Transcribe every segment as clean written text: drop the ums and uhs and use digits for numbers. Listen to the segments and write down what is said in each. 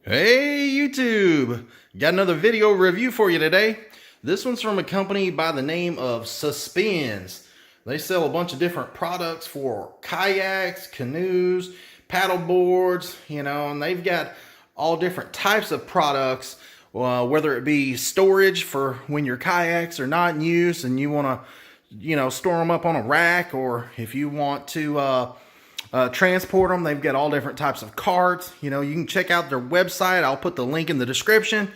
Hey YouTube, got another video review for you today. This one's from a company by the name of SUSPENZ. They sell a bunch of different products for kayaks, canoes, paddle boards, and they've got all different types of products, whether it be storage for when your kayaks are not in use and you want to, store them up on a rack, or if you want to transport them. They've got all different types of carts. You can check out their website. I'll put the link in the description.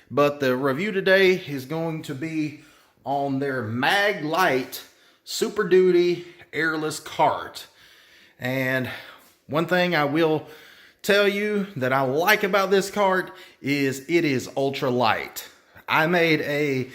But the review today is going to be on their MAG-LITE Super Duty Airless cart. And one thing I will tell you that I like about this cart is it is ultra light. I made a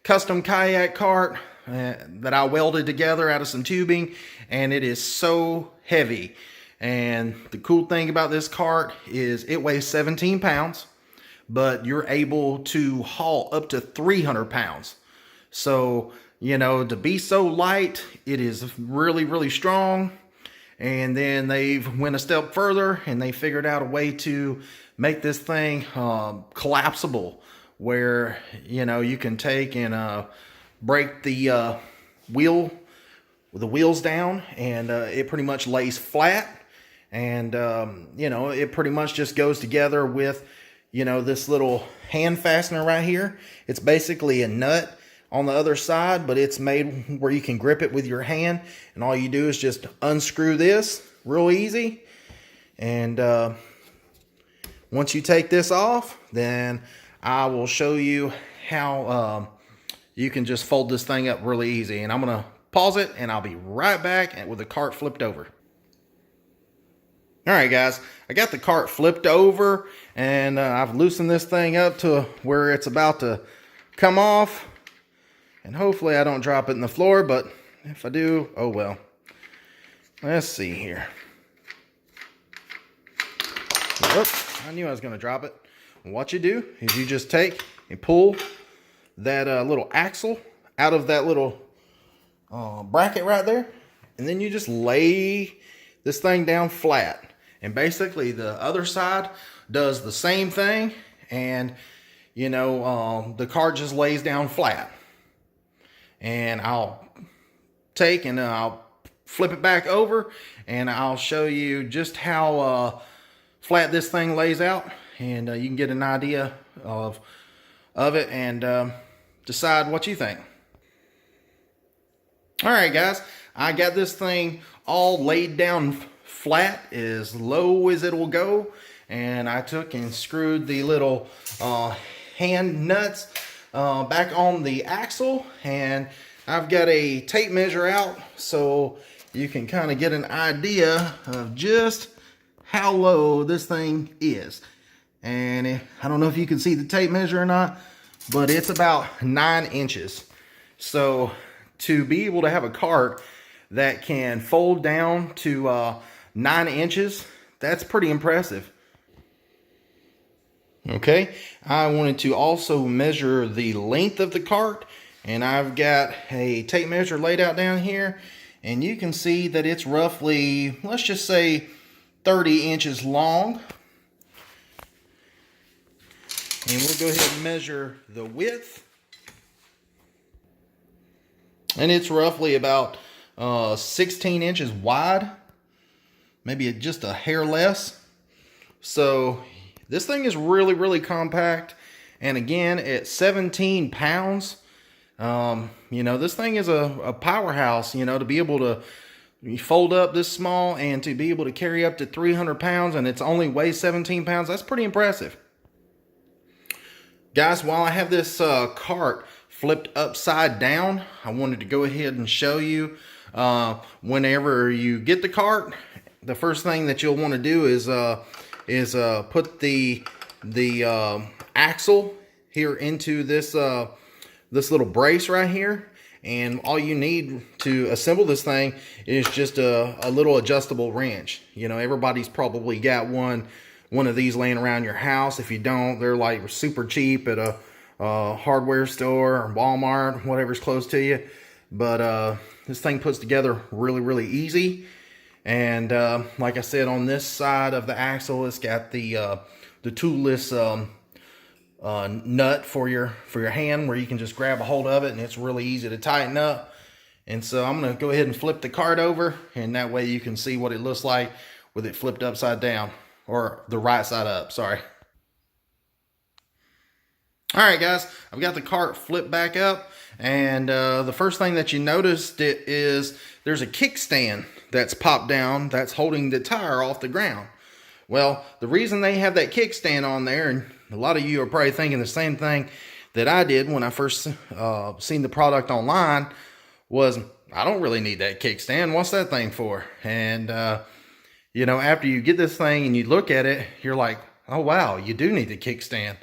custom kayak cart that I welded together out of some tubing, and it is so heavy. And the cool thing about this cart is it weighs 17 pounds, but you're able to haul up to 300 pounds. So, to be so light, it is really, really strong. And then they've went a step further and they figured out a way to make this thing collapsible, where, you can take and break the wheels down, and it pretty much lays flat, and it pretty much just goes together with this little hand fastener right here. It's basically a nut on the other side, but it's made where you can grip it with your hand, and all you do is just unscrew this real easy. And once you take this off, then I will show you how you can just fold this thing up really easy. And I'm gonna pause it and I'll be right back with the cart flipped over. All right, guys, I got the cart flipped over, and I've loosened this thing up to where it's about to come off. And hopefully I don't drop it in the floor, but if I do, oh well. Let's see here. Oops, I knew I was gonna drop it. What you do is you just take and pull that little axle out of that little bracket right there, and then you just lay this thing down flat. And basically the other side does the same thing, and the cart just lays down flat. And I'll take and I'll flip it back over, and I'll show you just how flat this thing lays out, and you can get an idea of it and decide what you think. All right, guys, I got this thing all laid down flat, as low as it will go, and I took and screwed the little hand nuts back on the axle, and I've got a tape measure out so you can kind of get an idea of just how low this thing is. And I don't know if you can see the tape measure or not, but it's about 9 inches. So to be able to have a cart that can fold down to 9 inches, that's pretty impressive. Okay, I wanted to also measure the length of the cart, and I've got a tape measure laid out down here, and you can see that it's roughly, let's just say, 30 inches long. And we'll go ahead and measure the width. And it's roughly about 16 inches wide, maybe just a hair less. So this thing is really, really compact. And again, at 17 pounds, this thing is a powerhouse, to be able to fold up this small and to be able to carry up to 300 pounds, and it's only weighs 17 pounds. That's pretty impressive. Guys, while I have this cart flipped upside down, I wanted to go ahead and show you whenever you get the cart, the first thing that you'll want to do is put the axle here into this little brace right here. And all you need to assemble this thing is just a little adjustable wrench. Everybody's probably got one of these laying around your house. If you don't, they're like super cheap at a hardware store or Walmart, whatever's close to you. But this thing puts together really, really easy. And like I said, on this side of the axle, it's got the toolless nut for your hand, where you can just grab a hold of it, and it's really easy to tighten up. And so I'm going to go ahead and flip the cart over, and that way you can see what it looks like with it flipped upside down, or the right side up, sorry. All right, guys, I've got the cart flipped back up, and the first thing that you noticed is there's a kickstand that's popped down that's holding the tire off the ground. Well, the reason they have that kickstand on there, and a lot of you are probably thinking the same thing that I did when I first seen the product online, was I don't really need that kickstand. What's that thing for? And you know, after you get this thing and you look at it, you're like, oh wow, you do need the kickstand.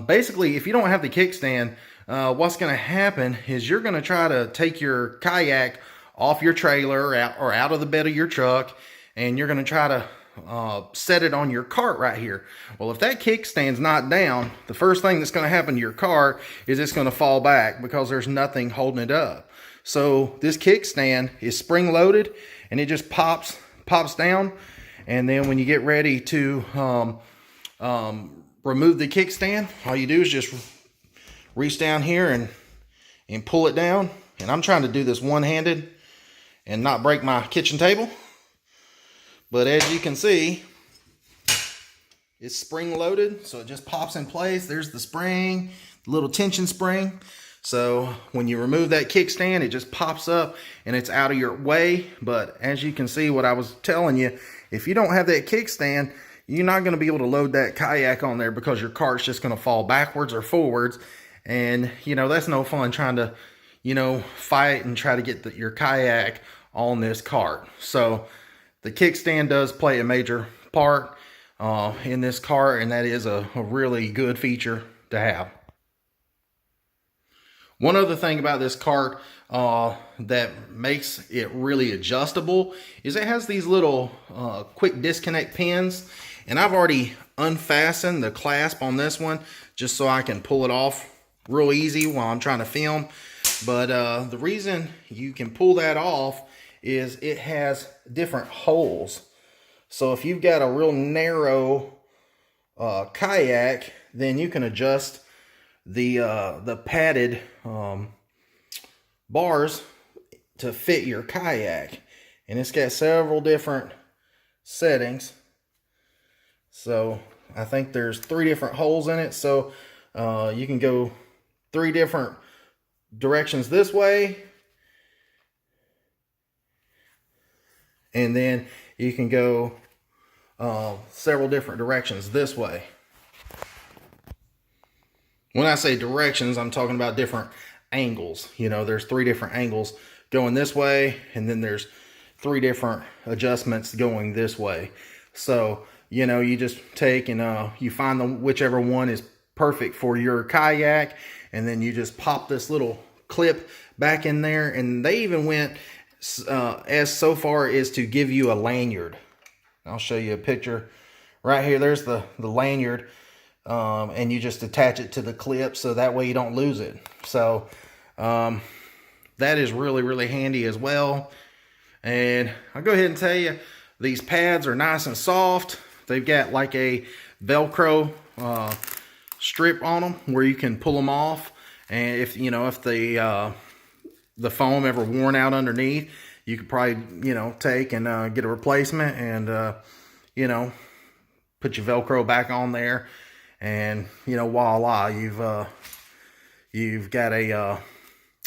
Basically, if you don't have the kickstand, what's going to happen is you're going to try to take your kayak off your trailer or out of the bed of your truck, and you're going to try to set it on your cart right here. Well, if that kickstand's not down, the first thing that's going to happen to your cart is it's going to fall back because there's nothing holding it up. So this kickstand is spring loaded, and it just pops down. And then when you get ready to remove the kickstand, all you do is just reach down here and pull it down. And I'm trying to do this one-handed and not break my kitchen table. But as you can see, it's spring loaded, so it just pops in place. There's the spring, the little tension spring. So when you remove that kickstand, it just pops up and it's out of your way. But as you can see, what I was telling you, if you don't have that kickstand, you're not going to be able to load that kayak on there, because your cart's just going to fall backwards or forwards. And, you know, that's no fun trying to, you know, fight and try to get your kayak on this cart. So the kickstand does play a major part in this cart, and that is a really good feature to have. One other thing about this cart that makes it really adjustable is it has these little quick disconnect pins, and I've already unfastened the clasp on this one just so I can pull it off real easy while I'm trying to film. But the reason you can pull that off is it has different holes. So if you've got a real narrow kayak, then you can adjust the padded bars to fit your kayak, and it's got several different settings. So I think there's 3 different holes in it, so you can go 3 different directions this way, and then you can go several different directions this way. When I say directions, I'm talking about different angles. You know, there's 3 different angles going this way, and then there's 3 different adjustments going this way. So, you know, you just take and you find whichever one is perfect for your kayak, and then you just pop this little clip back in there. And they even went as so far as to give you a lanyard. I'll show you a picture right here. There's the lanyard. And you just attach it to the clip, so that way you don't lose it. So that is really, really handy as well. And I'll go ahead and tell you, these pads are nice and soft. They've got like a Velcro strip on them where you can pull them off. And if you know, if the foam ever worn out underneath, you could probably, you know, take and get a replacement, and you know, put your Velcro back on there. And you know, voila, you've got a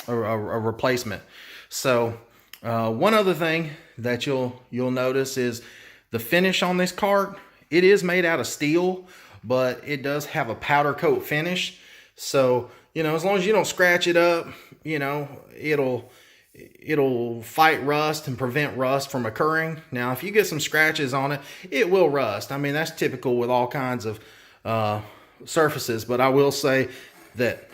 replacement. So one other thing that you'll notice is the finish on this cart. It is made out of steel, but it does have a powder coat finish. So you know, as long as you don't scratch it up, you know, it'll fight rust and prevent rust from occurring. Now, if you get some scratches on it, it will rust. I mean, that's typical with all kinds of surfaces, but I will say that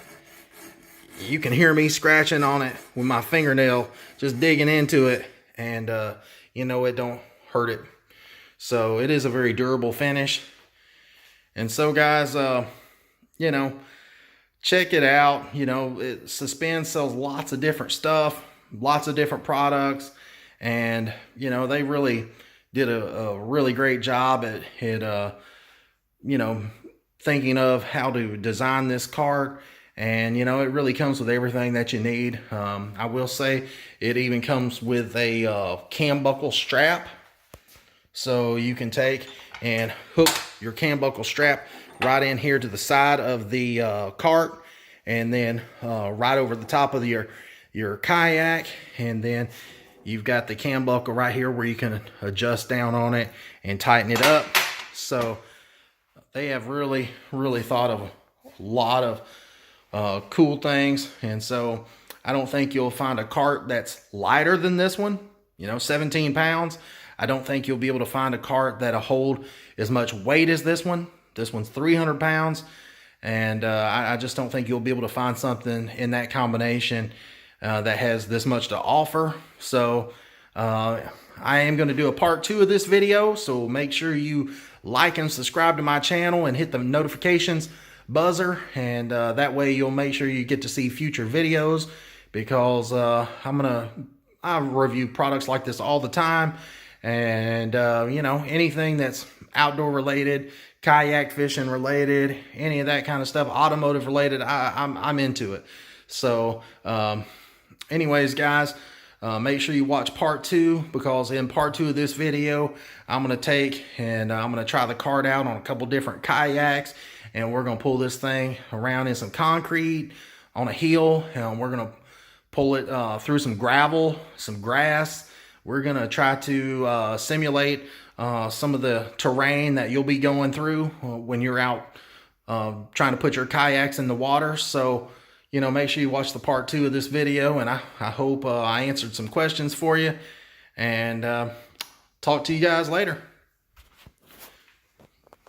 you can hear me scratching on it with my fingernail, just digging into it, and you know, it don't hurt it. So it is a very durable finish. And so guys, you know, check it out. You know, SUSPENZ sells lots of different stuff, lots of different products, And, you know, they really did a really great job at you know, thinking of how to design this cart. And, you know, it really comes with everything that you need. I will say it even comes with a cam buckle strap. So you can take and hook your cam buckle strap right in here to the side of the cart, and then right over the top of your kayak. And then you've got the cam buckle right here where you can adjust down on it and tighten it up. So they have really thought of a lot of cool things. And so I don't think you'll find a cart that's lighter than this one, you know, 17 pounds. I don't think you'll be able to find a cart that'll hold as much weight as this one. This one's 300 pounds. And I just don't think you'll be able to find something in that combination that has this much to offer. So I am going to do a part 2 of this video. So make sure you like and subscribe to my channel and hit the notifications buzzer. And that way you'll make sure you get to see future videos, because I review products like this all the time. And, you know, anything that's outdoor related, kayak fishing related, any of that kind of stuff, automotive related, I'm into it. So, anyways, guys, make sure you watch part 2, because in part 2 of this video, I'm going to take and I'm going to try the cart out on a couple different kayaks, and we're going to pull this thing around in some concrete on a hill, and we're going to pull it through some gravel, some grass. We're going to try to simulate some of the terrain that you'll be going through when you're out trying to put your kayaks in the water. So, you know, make sure you watch the part 2 of this video, and I hope I answered some questions for you. And talk to you guys later.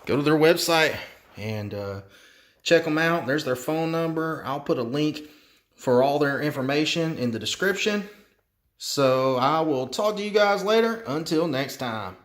Go to their website and check them out. There's their phone number. I'll put a link for all their information in the description. So I will talk to you guys later. Until next time.